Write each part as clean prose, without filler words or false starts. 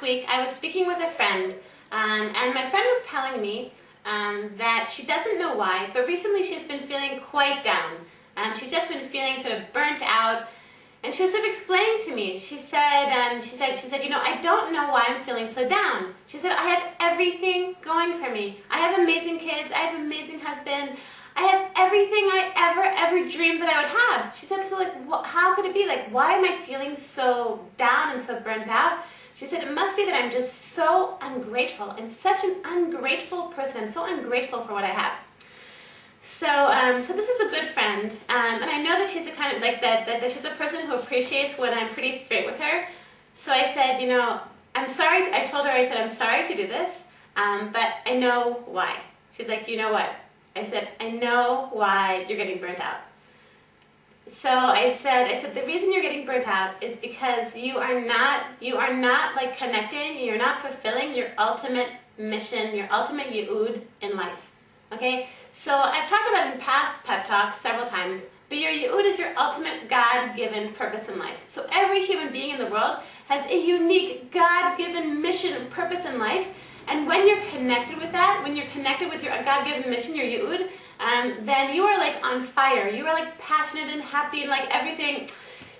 last week I was speaking with a friend, and my friend was telling me that she doesn't know why, but recently she's been feeling quite down. She's just been feeling sort of burnt out, and she was sort of explaining to me. She said, you know, I don't know why I'm feeling so down. She said, I have everything going for me. I have amazing kids. I have an amazing husband. I have everything I ever dreamed that I would have. She said, so like, how could it be? Like, why am I feeling so down and so burnt out? She said, it must be that I'm just so ungrateful. I'm such an ungrateful person. I'm so ungrateful for what I have. So, so this is a good friend, and I know that she's a kind of like that she's a person who appreciates when I'm pretty straight with her. So I said, you know, I'm sorry. I told her, I said, I'm sorry to do this, but I know why. She's like, you know what? I said, I know why you're getting burnt out. So I said, the reason you're getting burnt out is because you are not like connecting, you're not fulfilling your ultimate mission, your ultimate yi'ud in life. Okay? So I've talked about it in past pep talks several times, but your yi'ud is your ultimate God-given purpose in life. So every human being in the world has a unique God-given mission and purpose in life. And when you're connected with that, when you're connected with your God-given mission, your yi'ud, then you are like on fire. You are like passionate and happy and like everything.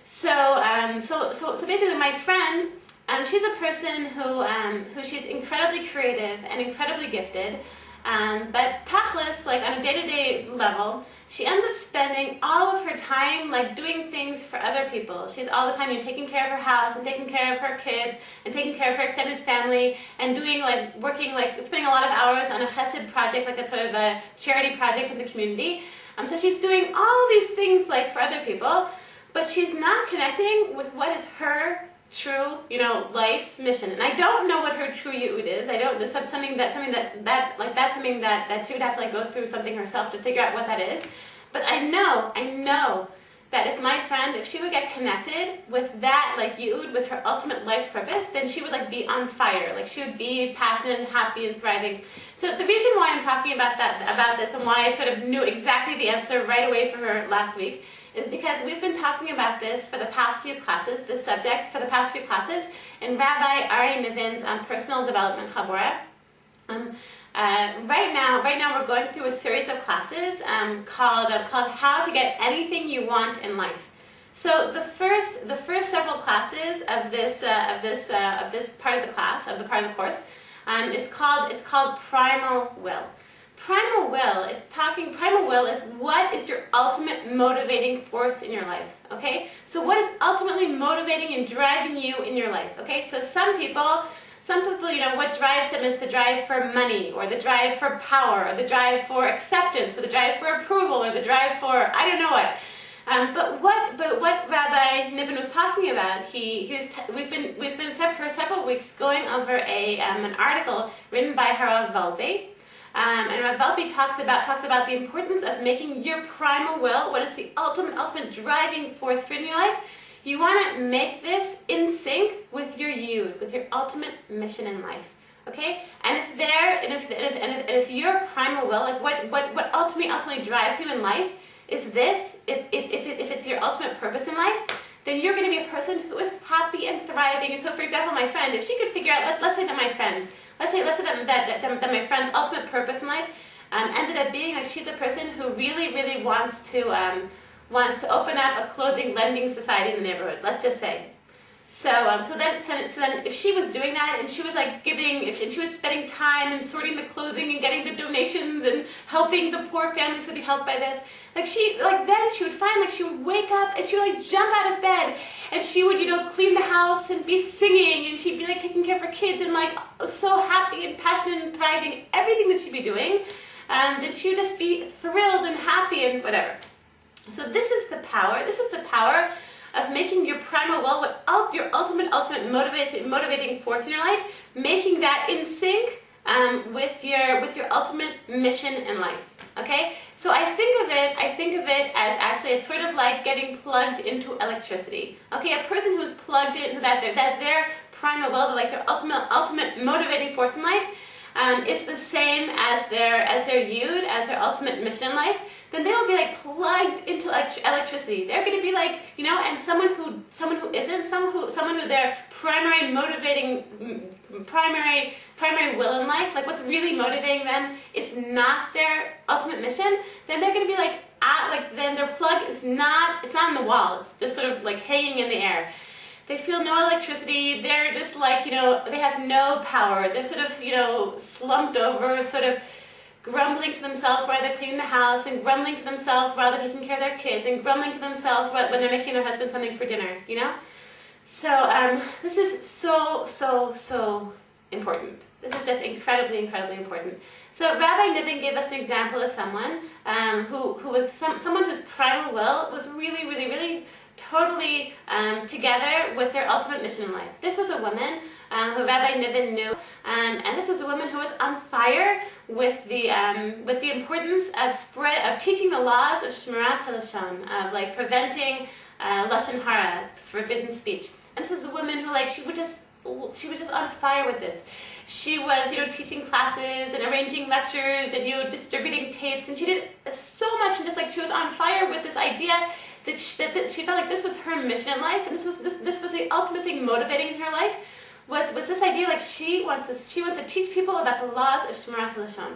So basically, my friend, she's a person who she's incredibly creative and incredibly gifted. But tachlis, like on a day-to-day level, she ends up spending all of her time like doing things for other people. She's all the time, you know, taking care of her house and taking care of her kids and taking care of her extended family and doing like working like spending a lot of hours on a chesed project, like a sort of a charity project in the community. So she's doing all these things like for other people, but she's not connecting with what is her true, you know, life's mission. And I don't know what her true yi'ud is. I don't. That's something that she would have to like go through something herself to figure out what that is. But I know that if my friend, if she would get connected with that like yi'ud, with her ultimate life's purpose, then she would like be on fire. Like she would be passionate and happy and thriving. So the reason why I'm talking about this, and why I sort of knew exactly the answer right away from her last week, is because we've been talking about this for the past few classes, this subject for the past few classes, in Rabbi Ari Niven's Personal Development Chabura. Right now we're going through a series of classes called How to Get Anything You Want in Life. So the first several classes of this part of the class, of the part of the course, it's called Primal Will. Primal will is what is your ultimate motivating force in your life, okay? So what is ultimately motivating and driving you in your life, okay? So some people, you know, what drives them is the drive for money, or the drive for power, or the drive for acceptance, or the drive for approval, or the drive for, I don't know what. But what Rabbi Niven was talking about, we've been for several weeks going over an article written by Harav Valbe. And Rav Valpi talks about the importance of making your primal will, what is the ultimate driving force for in your life. You want to make this in sync with your yi'ud, with your ultimate mission in life. Okay? And if your primal will, like what ultimately drives you in life is this, if it's your ultimate purpose in life, then you're going to be a person who is happy and thriving. And so, for example, my friend, if she could figure out, let's say that my friend's ultimate purpose in life ended up being like she's a person who really wants to open up a clothing lending society in the neighborhood. Let's just say. So then if she was doing that and she was like if she was spending time and sorting the clothing and getting the donations and helping the poor families who would be helped by this, then she would find she would wake up and she would like jump out of bed and she would, you know, clean the house and be singing and she'd be like taking care of her kids and like so happy and passionate and thriving, everything that she'd be doing, then she would just be thrilled and happy and whatever. So this is the power of making your primal will, your ultimate motivating force in your life, making that in sync with your ultimate mission in life. Okay, so I think of it as actually it's sort of like getting plugged into electricity. Okay, a person who's plugged in, that their primal will, like their ultimate motivating force in life, is the same as their yi'ud, as their ultimate mission in life. then they will be like plugged into electricity. They're going to be like, you know, and someone who isn't, someone who their primary will in life, like what's really motivating them is not their ultimate mission, then they're going to be like, then their plug is not, it's not on the wall, it's just sort of like hanging in the air. They feel no electricity, they're just like, you know, they have no power, they're sort of, you know, slumped over, sort of grumbling to themselves while they're cleaning the house, and grumbling to themselves while they're taking care of their kids, and grumbling to themselves when they're making their husband something for dinner, you know? So this is so important. This is just incredibly important. So Rabbi Niven gave us an example of someone who was someone whose primal will was really totally together with their ultimate mission in life. This was a woman who Rabbi Niven knew, and this was a woman who was on fire with the importance of teaching the laws of Shmirat HaLashon, of like preventing Lashon Hara, forbidden speech. And this was a woman who she was just on fire with this. She was, you know, teaching classes and arranging lectures and, you know, distributing tapes, and she did so much, and just like she was on fire with this idea that she felt like this was her mission in life, and this was the ultimate thing motivating in her life, was this idea like she wants to teach people about the laws of Shmirat HaLashon.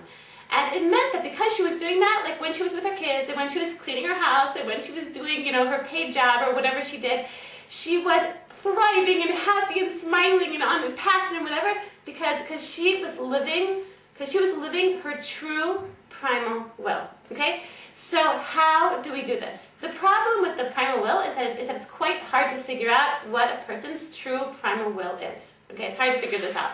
And it meant that because she was doing that, like when she was with her kids, and when she was cleaning her house, and when she was doing, you know, her paid job or whatever she did, she was thriving and happy and smiling and passionate and whatever, because she was living her true primal will. Okay? So how do we do this? The problem with the primal will is that it's quite hard to figure out what a person's true primal will is. Okay, it's hard to figure this out.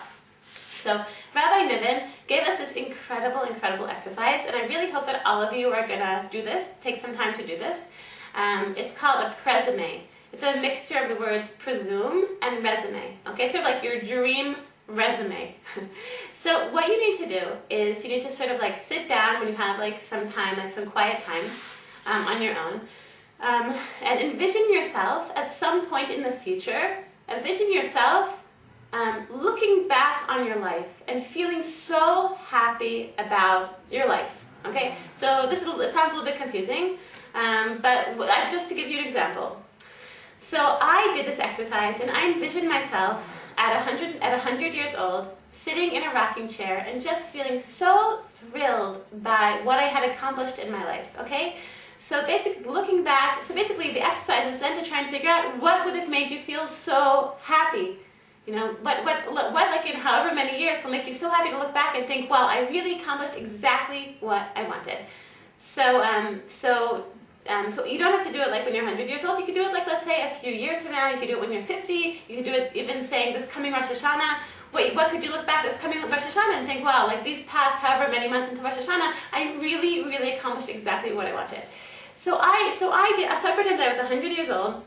So Rabbi Niven gave us this incredible exercise, and I really hope that all of you are going to do this, take some time to do this. It's called a resume. It's a mixture of the words presume and resume. Okay, it's sort of like your dream resume. So what you need to do is you need to sort of like sit down when you have like some time, like some quiet time on your own, and envision yourself at some point in the future. Envision yourself looking back on your life and feeling so happy about your life. Okay, so it sounds a little bit confusing, but just to give you an example. So I did this exercise, and I envisioned myself at 100 years old, sitting in a rocking chair and just feeling so thrilled by what I had accomplished in my life. Okay, so basically looking back, the exercise is then to try and figure out what would have made you feel so happy. You know, what like in however many years will make you so happy to look back and think, wow, I really accomplished exactly what I wanted. So you don't have to do it like when you're 100 years old. You could do it like, let's say, a few years from now. You could do it when you're 50. You could do it even saying this coming Rosh Hashanah. Wait, what could you look back this coming Rosh Hashanah and think, wow, like these past however many months into Rosh Hashanah, I really accomplished exactly what I wanted. So I pretended I was 100 years old,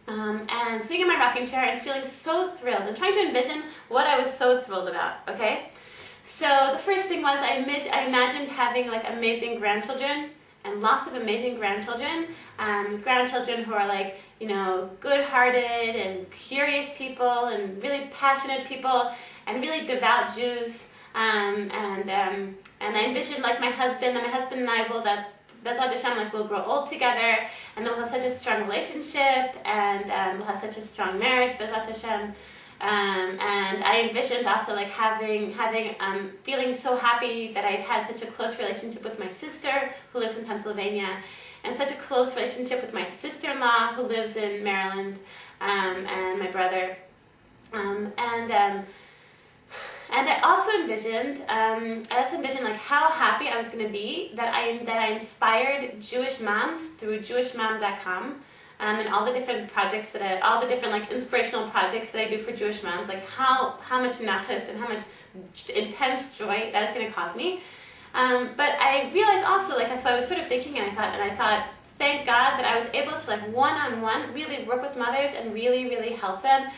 and sitting in my rocking chair and feeling so thrilled and trying to envision what I was so thrilled about. Okay, so the first thing was I imagined having like amazing grandchildren. And lots of amazing grandchildren, grandchildren who are like, you know, good-hearted and curious people and really passionate people and really devout Jews. And I envisioned like my husband and I will, that Bezrat Hashem, like we'll grow old together, and then we'll have such a strong relationship, and we'll have such a strong marriage, Bezrat Hashem. And I envisioned also like feeling so happy that I'd had such a close relationship with my sister who lives in Pennsylvania, and such a close relationship with my sister-in-law who lives in Maryland, and my brother. And I also envisioned, like how happy I was going to be that I inspired Jewish moms through JewishMom.com. And all the different projects all the different like inspirational projects that I do for Jewish moms, like how much nachas and how much intense joy that is going to cause me. But I realized also, like, so I was sort of thinking, and I thought, thank God that I was able to like one-on-one really work with mothers and really help them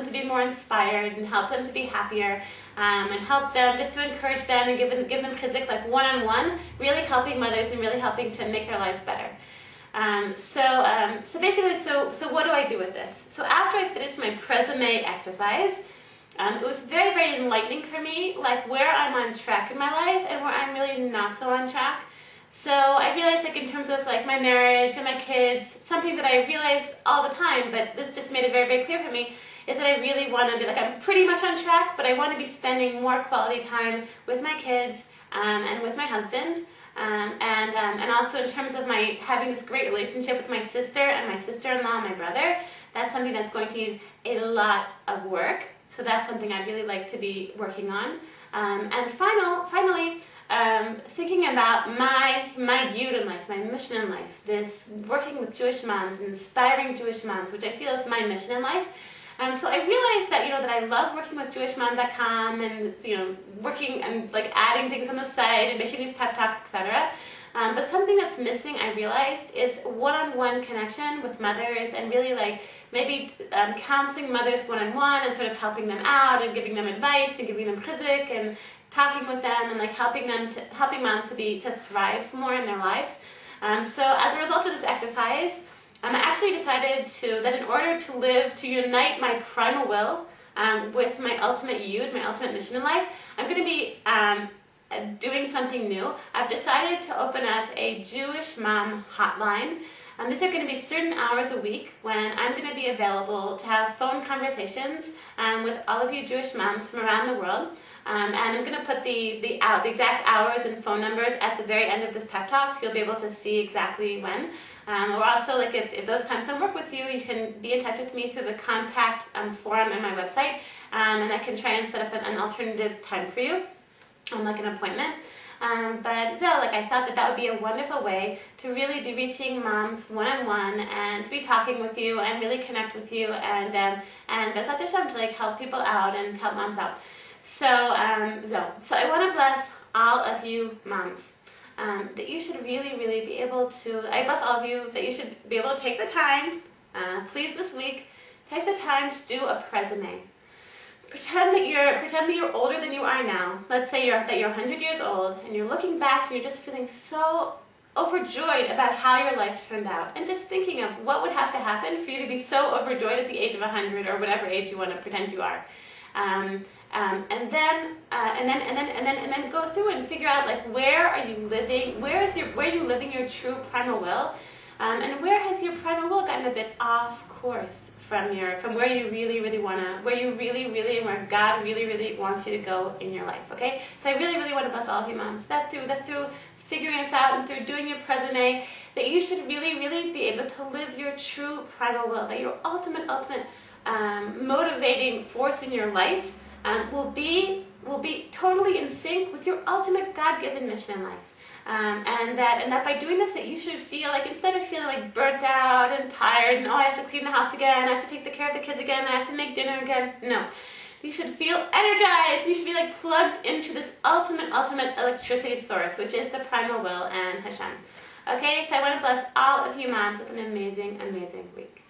to be more inspired and help them to be happier, and help them just to encourage them and give them chizuk, like one-on-one, really helping mothers and really helping to make their lives better. So basically, so what do I do with this? So after I finished my resume exercise, it was very enlightening for me, like where I'm on track in my life and where I'm really not so on track. So I realized, like, in terms of like my marriage and my kids, something that I realized all the time, but this just made it very, very clear for me, is that I really want to be, like, I'm pretty much on track, but I want to be spending more quality time with my kids and with my husband. And also in terms of my having this great relationship with my sister and my sister-in-law and my brother, that's something that's going to need a lot of work. So that's something I'd really like to be working on. And finally, thinking about my yud in life, my mission in life, this working with Jewish moms, inspiring Jewish moms, which I feel is my mission in life. So I realized that, that I love working with JewishMom.com and, working and like adding things on the site and making these pep talks, etc. But something that's missing, I realized, is one-on-one connection with mothers and really like maybe counseling mothers one-on-one and sort of helping them out and giving them advice and giving them chizik and talking with them and like helping moms to thrive more in their lives. So as a result of this exercise, I actually decided that in order to unite my primal will with my ultimate yud, my ultimate mission in life, I'm going to be doing something new. I've decided to open up a Jewish mom hotline. These are going to be certain hours a week when I'm going to be available to have phone conversations with all of you Jewish moms from around the world. And I'm going to put the exact hours and phone numbers at the very end of this pep talk, so you'll be able to see exactly when. Or also, like, if those times don't work with you, you can be in touch with me through the contact form on my website, and I can try and set up an alternative time for you, like an appointment. But so, like, I thought that would be a wonderful way to really be reaching moms one-on-one and to be talking with you and really connect with you and Bezat Hashem to like help people out and help moms out. So I want to bless all of you moms. That you should really, really be able to, I bless all of you, that you should be able to take the time, please this week, take the time to do a resume. Pretend that you're older than you are now. Let's say that you're 100 years old and you're looking back and you're just feeling so overjoyed about how your life turned out and just thinking of what would have to happen for you to be so overjoyed at the age of 100 or whatever age you want to pretend you are. And then go through and figure out, like, where are you living? Where are you living your true primal will? And where has your primal will gotten a bit off course from where you really, really wanna, where you really, really, and where God really, really wants you to go in your life? Okay. So I really, really want to bless all of you moms that through figuring this out and through doing your resume, that you should really, really be able to live your true primal will. That your ultimate motivating force in your life will be totally in sync with your ultimate God-given mission in life. And that by doing this, that you should feel like, instead of feeling like burnt out and tired and, oh, I have to clean the house again, I have to take care of the kids again, I have to make dinner again. No. You should feel energized. You should be like plugged into this ultimate electricity source, which is the primal will and Hashem. Okay, so I want to bless all of you moms with an amazing, amazing week.